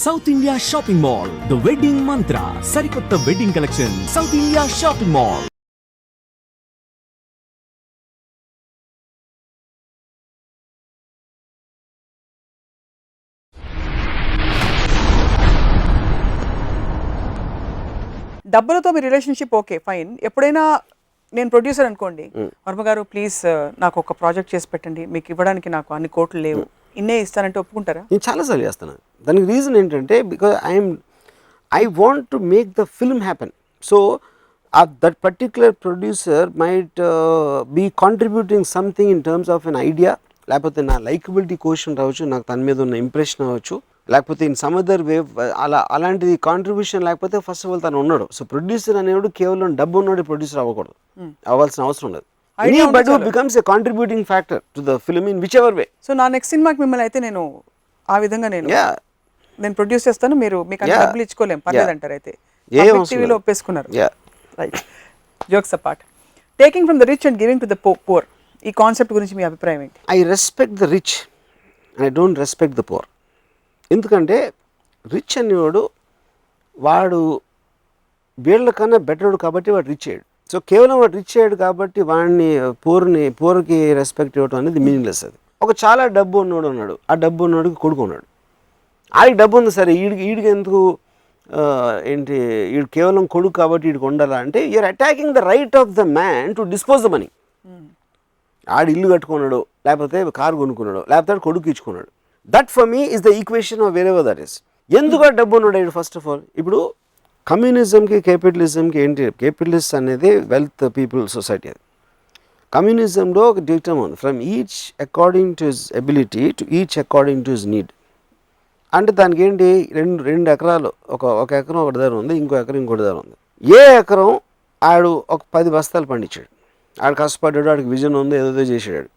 South India shopping mall, the wedding మంత్ర, సరికొత్త wedding collection, south India shopping mall. డబ్బులతో మీ relationship okay fine. ఎప్పుడైనా నేను producer అనుకోండి, వర్మ గారు ప్లీజ్ నాకు ఒక ప్రాజెక్ట్ చేసి పెట్టండి, మీకు ఇవ్వడానికి నాకు అన్ని కోట్లు లేవు, ఇన్నే ఇస్తానంటే ఒప్పుకుంటారా? నేను చాలాసార్లు చేస్తాను. దానికి రీజన్ ఏంటంటే because I want to make the film happen. So that particular producer might be contributing something in terms of an idea, లేకపోతే నా లైకబిలిటీ క్వశ్చన్ రావచ్చు, నాకు తన మీద ఉన్న ఇంప్రెషన్ అవ్వచ్చు, లేకపోతే ఇన్ సమ్ అదర్ వే అలాంటిది కాంట్రిబ్యూషన్ లేకపోతే ఫస్ట్ ఆఫ్ ఆల్ తను ఉన్నాడు. సో ప్రొడ్యూసర్ అనేవాడు కేవలం డబ్బు ఉన్నాడు ప్రొడ్యూసర్ అవ్వకూడదు, అవ్వాల్సిన అవసరం లేదు. But who becomes a contributing factor to the film in whichever way. So నా నెక్స్ట్ సినిమాకి మిమ్మల్ని అయితే నేను ఆ విధంగా నేను ప్రొడ్యూస్ చేస్తాను, మీరు మీకు అంత డబ్బులు ఇచ్చుకోలేం పర్లేదు అంటారు. అయితే టీవీలో ఒప్పేసుకున్నారు. Right, jokes apart, taking from the rich and giving to the poor, ఈ కాన్సెప్ట్ గురించి మీ అభిప్రాయం ఏంటి? I respect the rich and I don't respect the poor. ఎందుకంటే రిచ్ అనేవాడు వాడు వీళ్ళకన్నా బెటర్డు కాబట్టి వాడు రిచ్ అయ్యాడు. సో కేవలం వాడు రిచ్ అయ్యాడు కాబట్టి వాడిని పూర్కి రెస్పెక్ట్ ఇవ్వడం అనేది మీనింగ్లెస్. అది ఒక చాలా డబ్బు ఉన్నోడు ఉన్నాడు, ఆ డబ్బు ఉన్నోడికి కొడుకు ఉన్నాడు, ఆడికి డబ్బు ఉంది సరే, ఈడికి ఎందుకు ఏంటి ఈడు కేవలం కొడుకు కాబట్టి ఈడికి ఉండాలా అంటే you are attacking the right of the man to dispose the money. ఆడు ఇల్లు కట్టుకున్నాడు, లేకపోతే కారు కొనుక్కున్నాడు, లేకపోతే కొడుకు ఇచ్చుకున్నాడు. That for me is the equation of wherever that is. ఎందుకు డబ్బు ఉన్నాడు ఫస్ట్ ఆఫ్ ఆల్? ఇప్పుడు కమ్యూనిజంకి క్యాపిటలిజంకి ఏంటి? క్యాపిటలిస్ట్ అనేది వెల్త్ పీపుల్ సొసైటీ. అది కమ్యూనిజంలో ఒక డిక్టమ్ ఉంది, from each according to his ability to each according to his need. అంటే దానికి ఏంటి, రెండు ఎకరాలు, ఒక ఎకరం ఒకటి దగ్గర ఉంది, ఇంకో ఎకరం ఇంకోటి దగ్గర ఉంది. ఏ ఎకరం ఆడు ఒక 10 బస్తాలు పండించాడు, ఆడు కష్టపడ్డాడు, ఆడికి విజన్ ఉంది, ఏదో చేసాడు.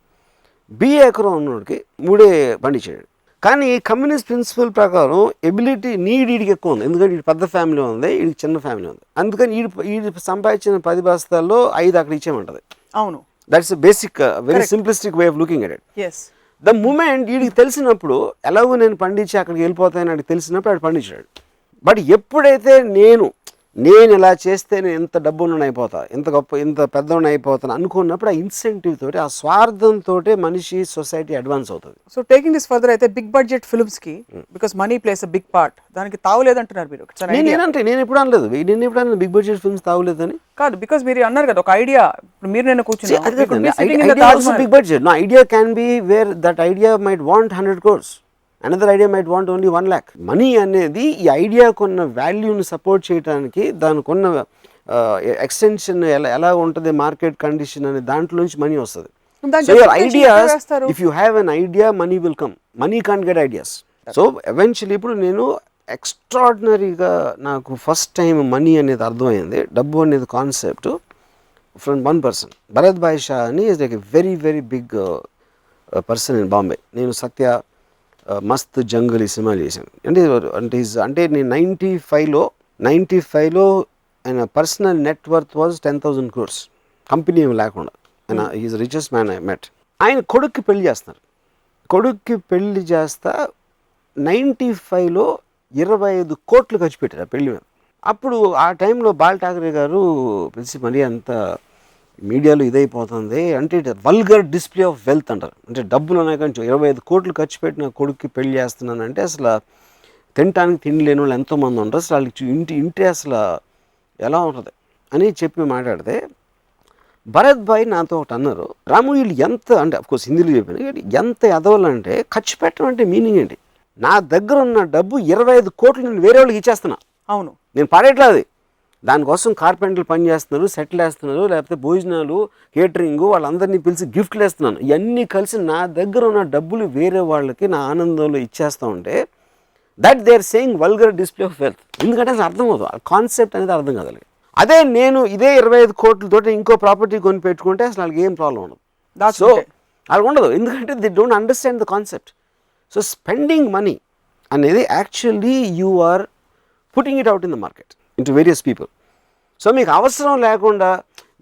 బి ఎకరం ఉన్నోడికి 3 పండించాడు. కానీ కమ్యూనిస్ట్ ప్రిన్సిపల్ ప్రకారం ఎబిలిటీ నీడ్ వీడికి ఎక్కువ ఉంది, ఎందుకంటే వీడి పెద్ద ఫ్యామిలీ ఉంది, వీడికి చిన్న ఫ్యామిలీ ఉంది. అందుకని వీడి సంపాదించిన 10 బస్తాల్లో 5 అక్కడ ఇచ్చేయమంటది. అవును, that's basic very simplistic way of looking at it. The moment వీడికి తెలిసినప్పుడు ఎలాగో నేను పండించి అక్కడికి వెళ్ళిపోతానని వాడికి తెలిసినప్పుడు వాడు పండించాడు. బట్ ఎప్పుడైతే నేను ఇలా చేస్తే నేను ఎంత డబ్బులను అయిపోతా, ఎంత గొప్ప, ఇంత పెద్దవాడిని అయిపోతాను అనుకున్నప్పుడు ఆ ఇన్సెంటివ్ తోటి, ఆ స్వార్థంతో మనిషి సొసైటీ అడ్వాన్స్ అవుతుంది. సో టేకింగ్ దిస్ ఫర్దర్ అయితే బిగ్ బడ్జెట్ ఫిల్మ్స్ కి because money plays a big part, దానికి తావులేదంటున్నారు మీరు. నేను ఎప్పుడు అనలేదు, బిగ్ బడ్జెట్ ఫిల్మ్స్ తావులేదని కాదు, బికాస్ మీరు అన్నారు కదా ఒక ఐడియా, మీరు నేను కూర్చున్నా big budget. No idea can be where that idea might want 100 crores. Another idea might want only 1 lakh. Money అనేది ఈ ఐడియాకు ఉన్న వాల్యూని సపోర్ట్ చేయడానికి, దానికి ఉన్న ఎక్స్టెన్షన్ ఎలా ఉంటుంది, మార్కెట్ కండిషన్ అనే దాంట్లో నుంచి మనీ వస్తుంది. So your ideas, if you have an idea, money will come. Money can't get ideas. So eventually ఇప్పుడు నేను ఎక్స్ట్రాడినరీగా నాకు ఫస్ట్ టైం మనీ అనేది అర్థమైంది, డబ్బు అనేది concept from one person. Bharat Bhai Shah అని is like a very very big person in Bombay. నేను సత్య, మస్త్, జంగల్ ఈ సినిమాలు చేశాను. అంటే నేను 95లో ఆయన personal net worth was 10,000 crores, company ఏమి లేకుండా. ఆయన is richest man I met. ఆయన కొడుక్కి పెళ్లి చేస్తున్నారు. కొడుక్కి పెళ్లి చేస్తా 95లో 25 కోట్లు ఖర్చు పెట్టారు ఆ పెళ్లి మీద. అప్పుడు ఆ టైంలో బాల్ ఠాకరే గారు పిలిచి మరీ అంత మీడియాలో ఇదైపోతుంది అంటే వల్గర్ డిస్ప్లే ఆఫ్ వెల్త్ అంటారు. అంటే డబ్బులు ఉన్నాయి కానీ 25 కోట్లు ఖర్చు పెట్టిన కొడుక్కి పెళ్లి చేస్తున్నానంటే అసలు తినటానికి తిండి లేని వాళ్ళు ఎంతోమంది ఉంటారు, అసలు వాళ్ళకి ఇంటి అసలు ఎలా ఉంటుంది అని చెప్పి మాట్లాడితే భరత్ భాయ్ నాతో ఒకటి అన్నారు, రాము వీళ్ళు ఎంత అంటే అఫ్కోర్స్ హిందీలో చెప్పాను, ఎంత ఎదవాలంటే ఖర్చు పెట్టడం అంటే మీనింగ్ ఏంటి? నా దగ్గర ఉన్న డబ్బు 25 కోట్లు నేను వేరే వాళ్ళకి ఇచ్చేస్తున్నా. అవును, నేను పడేట్లేదు. దానికోసం కార్పెంటర్లు పని చేస్తున్నారు, సెటిల్ వేస్తున్నారు, లేకపోతే భోజనాలు, కేటరింగ్, వాళ్ళందరినీ పిలిచి గిఫ్ట్లు వేస్తున్నాను. ఇవన్నీ కలిసి నా దగ్గర ఉన్న డబ్బులు వేరే వాళ్ళకి నా ఆనందంలో ఇచ్చేస్తూ ఉంటే that they are saying vulgar display of wealth. ఎందుకంటే అసలు అర్థం అవుతుంది, ఆ కాన్సెప్ట్ అనేది అర్థం కాదు. అదే నేను ఇదే 25 కోట్లతో ఇంకో ప్రాపర్టీ కొని పెట్టుకుంటే అసలు వాళ్ళకి ఏం ప్రాబ్లం ఉండదు. సో అలా ఉండదు, ఎందుకంటే they don't understand the concept. So spending money అనేది actually you are putting it out in the market into various people. So మీకు అవసరం లేకుండా,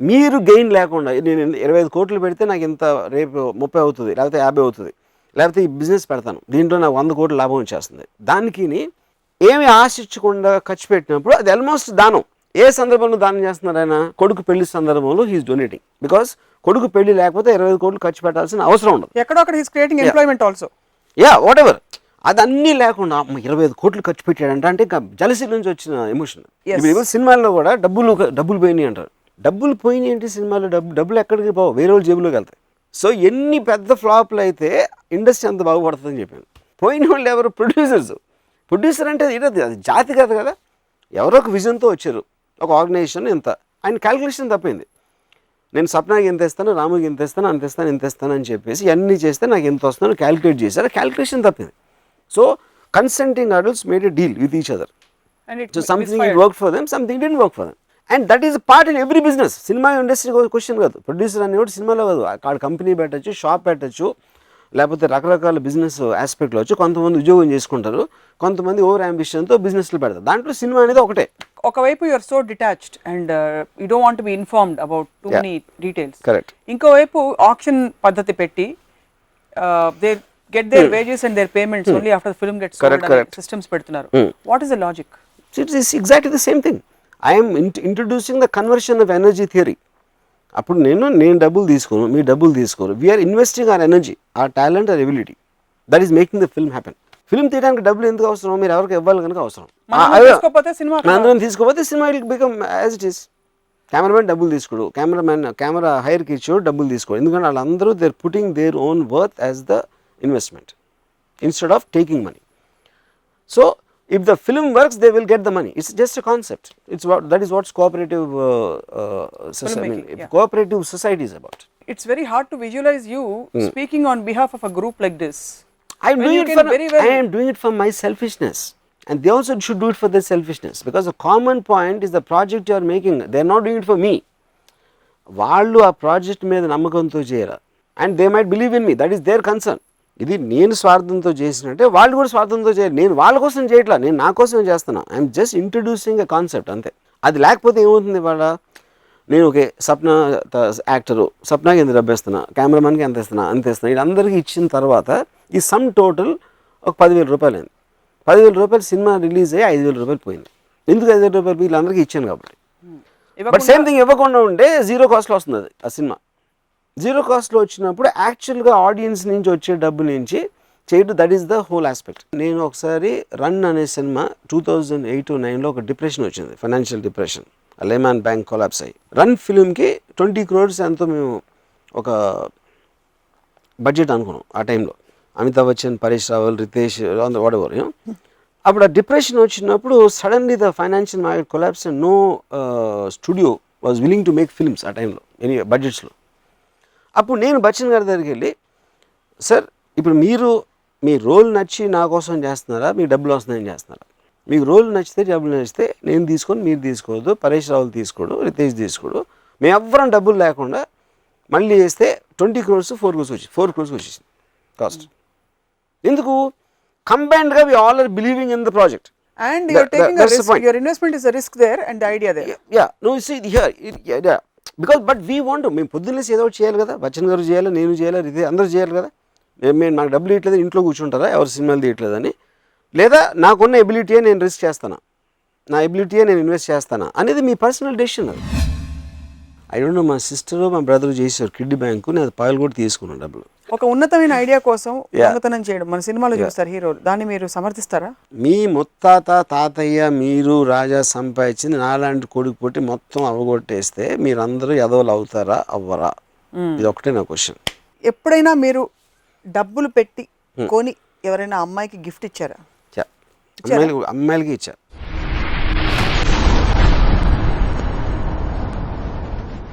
మీరు గెయిన్ లేకుండా, నేను 25 కోట్లు పెడితే నాకు ఇంత రేపు 30 అవుతుంది, లేకపోతే 50 అవుతుంది, లేకపోతే ఈ బిజినెస్ పెడతాను, దీంట్లో నాకు 100 కోట్ల లాభం వచ్చేస్తుంది. దానికి ఏమి ఆశించకుండా ఖర్చు పెట్టినప్పుడు అది ఆల్మోస్ట్ దానం. ఏ సందర్భంలో దానం చేస్తున్నారు ఆయన? కొడుకు పెళ్లి సందర్భంలో హీఈస్ డొనేటింగ్. బికాస్ కొడుకు పెళ్లి లేకపోతే 25 కోట్లు ఖర్చు పెట్టాల్సిన అవసరం ఉండదు. ఎక్కడో అక్కడ he's creating employment also. What ever, అది అన్నీ లేకుండా 25 కోట్లు ఖర్చు పెట్టాడంట అంటే ఇంకా జలసీ నుంచి వచ్చిన ఎమోషన్. ఇప్పుడు సినిమాల్లో కూడా డబ్బులు పోయినాయి అంటారు. డబ్బులు పోయినాయి ఏంటి సినిమాలో? డబ్బులు ఎక్కడికి పోవు, వేరే వాళ్ళ జేబులోకి వెళ్తాయి. సో ఎన్ని పెద్ద ఫ్లాప్లు అయితే ఇండస్ట్రీ అంత బాగుపడుతుందని చెప్పాను. పోయిన వాళ్ళు ఎవరు? ప్రొడ్యూసర్ అంటే అది జాతి కాదు కదా, ఎవరో ఒక విజన్తో వచ్చారు, ఒక ఆర్గనైజేషన్. ఇంత ఆయన క్యాలిక్యులేషన్ తప్పింది. నేను సప్నాకి ఎంత ఇస్తాను, రాముకి ఎంత ఇస్తాను, ఇంత ఇస్తాను అని చెప్పేసి అన్నీ చేస్తే నాకు ఎంత వస్తుందో క్యాలిక్యులేట్ చేశారు. క్యాలిక్యులేషన్ తప్పింది. So consenting adults made a deal with each other. So something it work for them, something didn't work for them. And that is part in every business. Cinema industry question కాదు. Producer అనేవాడు సినిమాలో కాదు, అక్కడ company పెట్టచ్చు, shop పెట్టచ్చు, లేకపోతే రకరకాల business ఆస్పెక్ట్లో వచ్చి కొంతమంది ఉద్యోగం చేసుకుంటారు, కొంతమంది ఓవర్ అంబిషన్తో బిజినెస్లు పెడతారు. దాంట్లో సినిమా అనేది ఒకటే. ఒకవైపు you're so detached and you don't want be informed about too many details. Correct. ఇంకోవైపు ఆక్షన్ పద్ధతి పెట్టి they get their wages and their payments only after film gets sold అని సిస్టమ్స్ పెడుతున్నారు. What is the logic? It is exactly the same thing. I'm introducing the conversion of energy theory. అప్పుడు నేను డబ్బులు తీసుకోను, మీ డబ్బులు తీసుకోను. We're investing our energy, our talent, our ability. That is making the film happen. Film తీయడానికి డబ్బులు ఎందుకు అవసరం? మీరు ఎవరికి ఇవ్వాలి కనుక అవసరం. అందరం తీసుకోపోతే cinema will become as it is. Cameraman డబ్బులు తీసుకోడు, కెమెరా హైర్కి ఇచ్చాడు డబ్బులు తీసుకోడు. ఎందుకంటే వాళ్ళందరూ they are putting their own worth as the investment instead of taking money. So if the film works, they will get the money. It's just a concept. That is what cooperative cooperative society is about. It's very hard to visualize you speaking on behalf of a group like this. I am doing it for my selfishness, and they also should do it for their selfishness, because the common point is the project you are making. They are not doing it for me. Vallu aa project మీద నమ్మకంతో చేయరా, and they might believe in me. That is their concern. ఇది నేను స్వార్థంతో చేసినట్టే వాళ్ళు కూడా స్వార్థంతో చేయాలి. నేను వాళ్ళ కోసం చేయట్లా, నేను నా కోసమే చేస్తున్నా. I'm just introducing a concept అంతే. అది లేకపోతే ఏమవుతుంది? వాళ్ళ నేను ఓకే సప్న యాక్టరు, సప్నాకి ఎంత డబ్బేస్తున్నా, కెమెరామెన్కి ఎంత ఇస్తున్నా, అంత ఇస్తున్నా, ఇది అందరికీ ఇచ్చిన తర్వాత ఈ సమ్ టోటల్ ఒక 10,000 రూపాయలు అయింది. 10,000 రూపాయలు సినిమా రిలీజ్ అయ్యి 5,000 రూపాయలు పోయింది. ఎందుకు 5,000 రూపాయలు వీళ్ళందరికీ ఇచ్చాను కాబట్టి. బట్ సేమ్ థింగ్ ఇవ్వకుండా ఉంటే 0 కాస్ట్లో వస్తుంది అది ఆ సినిమా. 0 కాస్ట్లో వచ్చినప్పుడు యాక్చువల్గా ఆడియన్స్ నుంచి వచ్చే డబ్బు నుంచి చేయడం, that is the whole aspect. నేను ఒకసారి రన్ అనే సినిమా 2008-09లో ఒక డిప్రెషన్ వచ్చింది, financial depression. Lehman bank collapse అయ్యి రన్ ఫిల్మ్కి 20 crores ఎంతో మేము ఒక బడ్జెట్ అనుకున్నాం ఆ టైంలో. Amitabh Bachchan, Paresh Rawal, Riteish, whatever. అప్పుడు ఆ డిప్రెషన్ వచ్చినప్పుడు suddenly the financial market collapse and no studio was willing to make films ఆ టైంలో ఎనీ బడ్జెట్స్లో. అప్పుడు నేను బచ్చన్ గారి దగ్గరికి వెళ్ళి, సార్ ఇప్పుడు మీరు మీ రోల్ నచ్చి నా కోసం చేస్తున్నారా, మీకు డబ్బులు వస్తున్నాయని చేస్తున్నారా? మీకు రోల్ నచ్చితే, డబ్బులు నచ్చితే నేను తీసుకొని మీరు తీసుకోవద్దు, పరేష్ రావులు తీసుకోడు, రితేష్ తీసుకోడు, మేము ఎవ్వరం డబ్బులు లేకుండా మళ్ళీ చేస్తే 20 crores 4 crores వచ్చేసింది కాస్ట్. ఎందుకు? కంబైన్డ్గా we all are believing in the project. And you are taking a risk. Your investment is a risk there and the idea there. Yeah. No, you see here, yeah. Because but we want to, మేము పొద్దున్నేసి ఏదో ఒకటి చేయాలి కదా, బచ్చన్ గారు చేయాలి, నేను చేయాలి, ఇది అందరూ చేయాలి కదా. మేము నాకు డబ్బులు ఇవ్వట్లేదు, ఇంట్లో కూర్చుంటారా, ఎవరు సినిమాలు తీయట్లేదని, లేదా నాకున్న ఎబిలిటీయే నేను రిస్క్ చేస్తానా, నా ఎబిలిటీయే నేను ఇన్వెస్ట్ చేస్తానా అనేది మీ పర్సనల్ డెసిషన్. అది ఐ డోంట్ నో, మా సిస్టరు మా బ్రదర్ చేశారు కిడ్నీ బ్యాంకు, నేను అది పాయలు కూడా తీసుకున్నాను డబ్బులు. ఒక ఉన్నతమైన ఐడియా కోసం దొంగతనం చేయడం మన సినిమాలో చూస్తారు హీరోలు, దాన్ని మీరు సమర్థిస్తారా? మీ ముత్తాత, తాతయ్య, మీరు రాజా సంపాదించింది నాలాంటి కొడుకు పుట్టి మొత్తం అవగొట్టేస్తే మీరందరూ ఎదవలు అవుతారా, అవ్వరా? ఇది ఒకటే నా క్వశ్చన్. ఎప్పుడైనా మీరు డబ్బులు పెట్టి కొని ఎవరైనా అమ్మాయికి గిఫ్ట్ ఇచ్చారా? అమ్మాయిలకి ఇచ్చా.